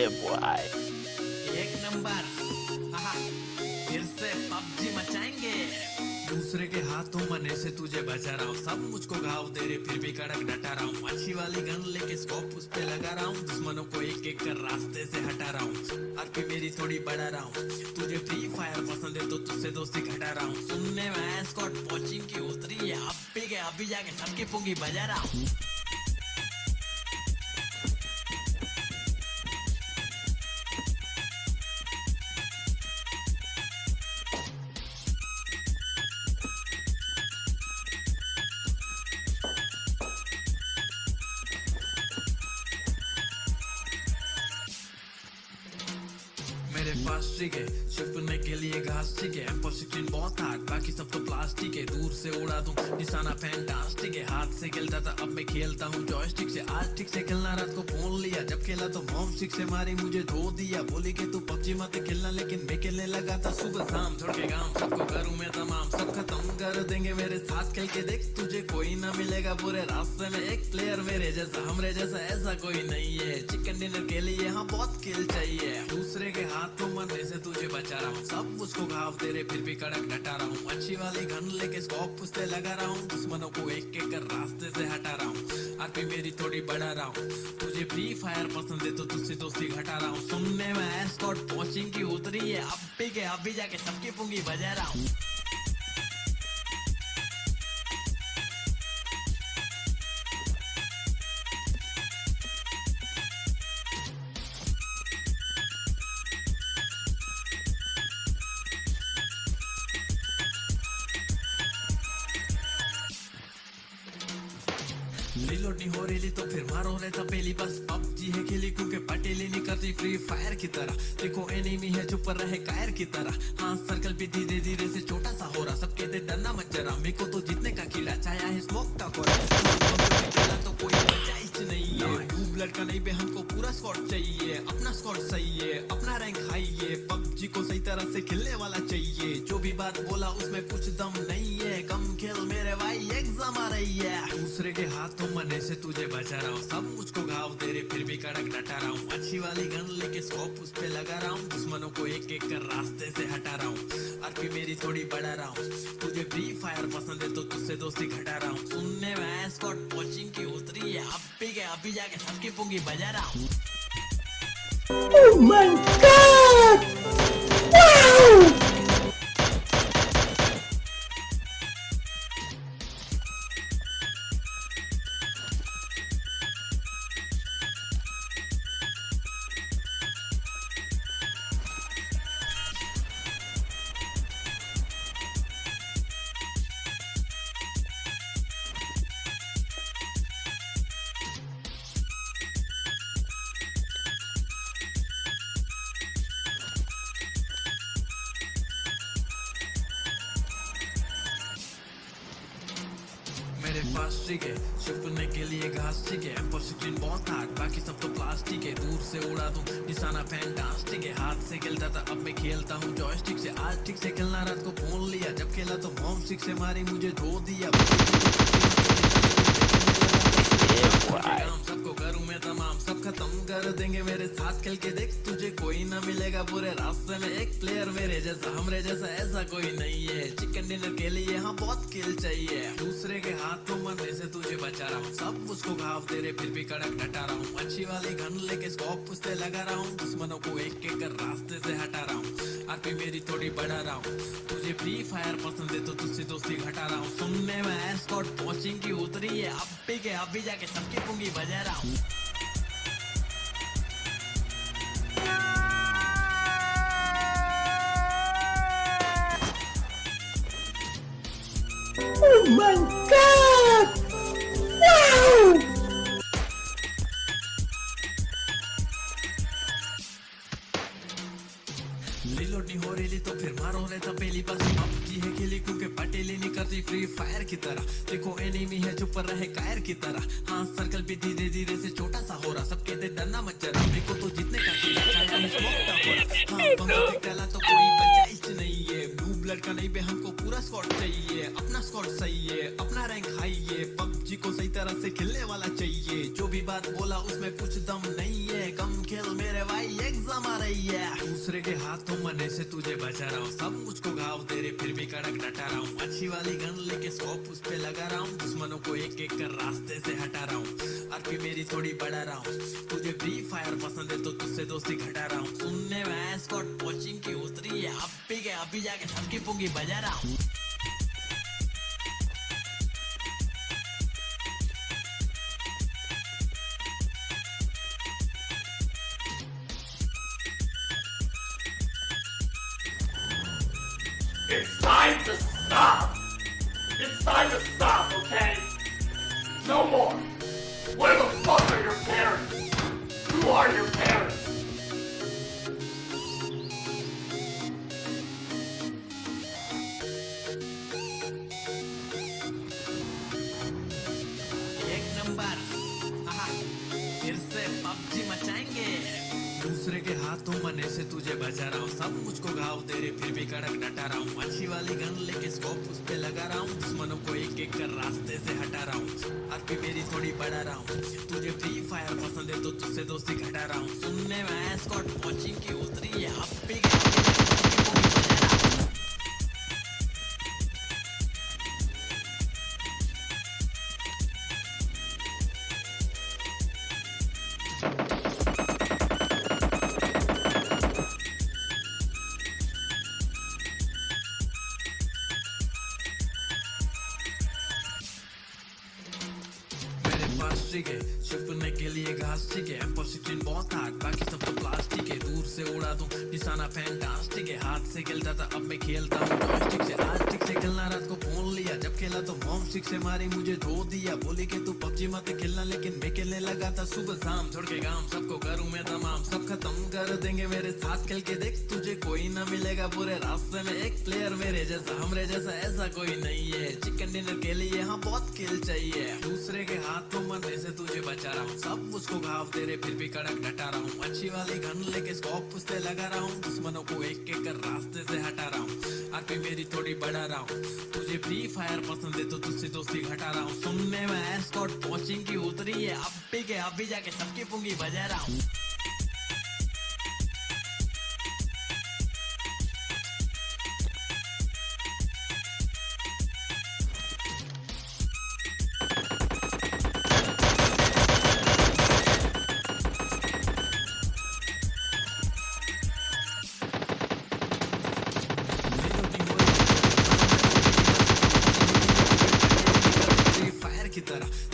boy. एक number. आहा, फिर से पबजी मचाएंगे। दूसरे के हाथों मने से तुझे बचा रहा हूँ, सब मुझको घाव दे रहे फिर भी कड़क डटा रहा हूँ। अच्छी वाली गन लेके स्कोप उस पे लगा रहा हूँ, दुश्मनों को एक एक कर रास्ते से हटा रहा हूँ। आरपी मेरी थोड़ी बढ़ा रहा हूँ, तुझे फ्री फायर पसंद है तो तुझसे दोस्ती घटा रहा हूँ। सुनने में स्क्वाड पहुंचिंग की उतरी है, अभी जाके सबकी पुंगी बजा रहा हूँ। मेरे पास ट्रिक है छिपने के लिए घास ठीक है, M16 बहुत हार्ड बाकी सब तो प्लास्टिक है। दूर से उड़ा दूं निशाना फैंटास्टिक है, हाथ से खेलता था अब मैं खेलता हूँ जॉयस्टिक से। आज ठीक से खेलना रात को फोन लिया, जब खेला तो मॉम स्टिक से मारी मुझे धो दिया। बोली कि तू पबजी मत खेलना, लेकिन मैं खेलने लगा था सुबह शाम। छोड़ के गाँव सबको करूँ मैं तमाम, सब खत्म कर देंगे मेरे साथ खेल के देख। तुझे कोई ना मिलेगा पूरे रास्ते में एक प्लेयर मेरे जैसा, हमरे जैसा ऐसा कोई नहीं है। चिकन डिनर के लिए हाँ बहुत किल चाहिए, दूसरे के हाथों मरने से तुझे बचा रहा हूँ। सब मुझको घाव दे रहे फिर भी कड़क डटा रहा हूँ। अच्छी वाली गन लेके स्कोप उस पे लगा रहा हूँ, दुश्मनों को एक एक कर रास्ते से हटा रहा हूँ। आरपी मेरी थोड़ी बढ़ा रहा हूँ, तुझे फ्री फायर पसंद है तो तुझसे दोस्ती घटा रहा हूँ। सुनने में स्क्वाड पहुंचिंग की उतरी है, अभी जाके सबकी पुंगी बजा रहा हूँ। रिलोड नहीं हो रही तो फिर मारो रहता पहली, बस पबजी है खेली क्योंकि पटेली नहीं करती फ्री फायर की तरह। देखो एनिमी है चुप रहे कायर की तरह, हाँ सर्कल भी धीरे धीरे से छोटा सा हो रहा। सब कहते डरना मत जरा, मेरे को तो जीतने का किला चाया है स्मोक का कोरा। तो कोई बचाइश नहीं है, डूब लड़का नहीं बे हमको पूरा स्क्वाड चाहिए। अपना स्क्वाड सही है, अपना रैंक हाई है, पबजी को सही तरह से खेलने वाला चाहिए। जो भी बात बोला उसमें कुछ दम नहीं है, कम खेल मेरे भाई एग्जाम आ रही है। दूसरे के हाथों मरने से तुझे बचा रहा हूँ, सब मुझको घाव दे रहे फिर भी कड़क डटा रहा हूँ। अच्छी वाली गन लेके स्कोप उस पे लगा रहा हूँ, दुश्मनों को एक एक कर रास्ते से हटा रहा हूँ। आरपी मेरी थोड़ी बढ़ा रहा हूँ, तुझे फ्री फायर पसंद है तो तुझसे दोस्ती घटा रहा हूँ। सुनने में स्क्वाड पहुंचिंग की उतरी है, अभी जाके सबकी पुंगी बजा रहा हूँ। Oh my God! Wow! मेरे पास ट्रिक है छिपने के लिए घास ठीक है, M16 बहुत हार्ड बाकी सब तो प्लास्टिक है। दूर से उड़ा दूं निशाना फैंटास्टिक है, हाथ से खेलता था अब मैं खेलता हूँ जॉयस्टिक से। आज ठीक से खेलना रात को फोन लिया, जब खेला तो मॉम स्टिक से मारी मुझे धो दिया। सबको करूँ मैं तमाम, सब खत्म कर देंगे मेरे साथ खेल के देख। तुझे कोई ना मिलेगा पूरे रास्ते में एक प्लेयर मेरे जैसा, हमरे जैसा ऐसा कोई नहीं है। चिकन डिनर के लिए हाँ बहुत किल चाहिए, दूसरे के हाथों मरने से तुझे बचा रहा हूँ। सब मुझको घाव दे रहे फिर भी कड़क डटा रहा हूँ। अच्छी वाली गन लेके स्कोप उस पे लगा रहा हूँ, दुश्मनों को एक एक कर रास्ते से हटा रहा हूँ। आरपी मेरी थोड़ी बढ़ा रहा हूँ, तुझे फ्री फायर पसंद है तो तुझसे दोस्ती घटा रहा हूँ। सुनने में स्क्वाड पहुंचिंग की उतरी है, अभी जाके सबकी पुंगी बजा रहा हूँ। Oh my God! Wow! Reload नहीं हो रही तो फिर मारो रहता पहली, बस पबजी है खेली क्योंकि पटेली नहीं करती फ्री फायर की तरह। देखो एनिमी है चुप रहे कायर की तरह, हाँ सर्कल भी धीरे धीरे से छोटा सा हो रहा। सब कहते डरना मत जरा, मेरे को तो जीतने का किला चाया है स्मोक का कोरा। हाँ बंदा चला तो कोई बचाइश नहीं है, डूब लड़का नहीं बे हमको पूरा स्क्वाड चाहिए। अपना स्क्वाड सही है, अपना रैंक हाई है, पबजी को सही तरह से खेलने वाला चाहिए। जो भी बात बोला उसमें कुछ दम नहीं है, कम खेल खेल मेरे भाई एग्जाम आ रही है। दूसरे के हाथों मरने से तुझे बचा रहा हूँ, सब मुझको घाव दे रहे फिर भी कड़क डटा रहा हूँ। अच्छी वाली गन लेके स्कोप उस पे लगा रहा हूँ, दुश्मनों को एक एक कर रास्ते से हटा रहा हूँ। आरपी मेरी थोड़ी बढ़ा रहा हूँ, तुझे फ्री फायर पसंद है तो तुझसे दोस्ती घटा रहा हूँ। सुनने में स्कॉट कोचिंग की उतरी है, अभी जाके सबकी पुंगी बजा रहा हूँ। It's time to stop! It's time to stop, okay? No more! Where the fuck are your parents? Who are your parents? एक नंबर, फिर से पबजी मचाएंगे। दूसरे के हाथों मरने से तुझे बचा रहा हूँ, सब मुझको घाव दे रहे फिर भी कड़क डटा रहा हूँ। अच्छी वाली गन लेके स्कोप उस पे लगा रहा हूँ, दुश्मनों को एक एक कर रास्ते से हटा रहा हूँ। आरपी मेरी थोड़ी बढ़ा रहा हूँ, तुझे फ्री फायर पसंद है तो तुझसे दोस्ती घटा रहा हूँ। सुनने में स्कॉट कोचिंग की उतरी है, अभी प्लास्टिक है, छुपने के लिए घास ठीक है। M16 बहुत हार्ड, बाकी सब तो प्लास्टिक है। दूर से उड़ा दूं निशाना फैंटास्टिक है। हाथ से खेलता था अब मैं खेलता हूँ जॉयस्टिक से। आज स्टिक से खेलना रात को फोन लिया, जब खेला तो मॉम स्टिक से मारी मुझे धो दिया। बोली कि तू पबजी मत खेलना, लेकिन मैं खेलने लगा था सुबह शाम। छोड़ के काम सबको करूँ मैं तमाम, सब खत्म कर देंगे मेरे साथ खेल के देख। तुझे कोई ना मिलेगा पूरे रास्ते में एक प्लेयर मेरे जैसा, हमरे जैसा ऐसा कोई नहीं है। चिकन डिनर के लिए हाँ बहुत खेल चाहिए। दूसरे के हाथों मरने से तुझे बचा रहा हूँ, सब मुझको घाव दे रहे फिर भी कड़क डटा रहा हूँ। अच्छी वाली गन लेके स्कोप उस पे लगा रहा हूँ, दुश्मनों को एक एक कर रास्ते से हटा रहा हूँ। आरपी मेरी थोड़ी बढ़ा रहा हूँ, तुझे फ्री फायर पसंद है तो तुझसे दोस्ती घटा रहा हूँ। सुनने में स्कॉट कोचिंग की उतरी है, अभी जाके सबकी पुंगी बजा रहा हूँ।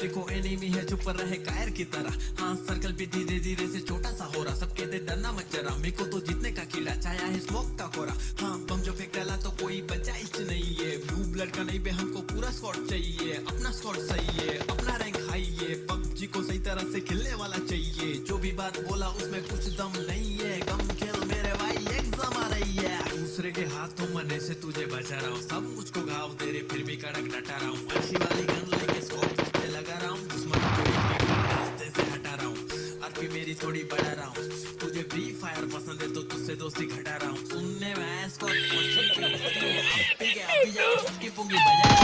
देखो एनिमी है चुप रहे कायर की तरह। हाँ सर्कल भी धीरे धीरे से छोटा सा हो रहा, सब कहते डरना मत जरा, मेरे को तो जीतने का कीड़ा छाया है स्मोक का कोरा। हाँ बम जो फेंक डाला तो कोई बचा इच नहीं है। ब्लू ब्लड का नहीं बे, हमको पूरा स्क्वाड चाहिए। अपना स्क्वाड सही है, अपना रैंक हाई है। पबजी को सही तरह से खेलने वाला चाहिए, जो भी बात बोला उसमें कुछ दम नहीं है। कम खेल मेरे भाई एग्जाम आ रही है। दूसरे के हाथों मरने से तुझे बचा रहा हूँ, सब मुझको घाव दे रहे फिर भी कड़क डटा रहा हूँ। अच्छी वाली गन लेके स्कोप उस पे लगा रहा हूँ, दुश्मनों को एक एक कर रास्ते से हटा रहा हूँ। आरपी मेरी थोड़ी बढ़ा रहा हूँ, तुझे फ्री फायर पसंद है तो तुझसे दोस्ती घटा रहा हूँ। सुनने में स्कॉट कोचिंग की उतरी है, अभी जाके सबकी पुंगी बजा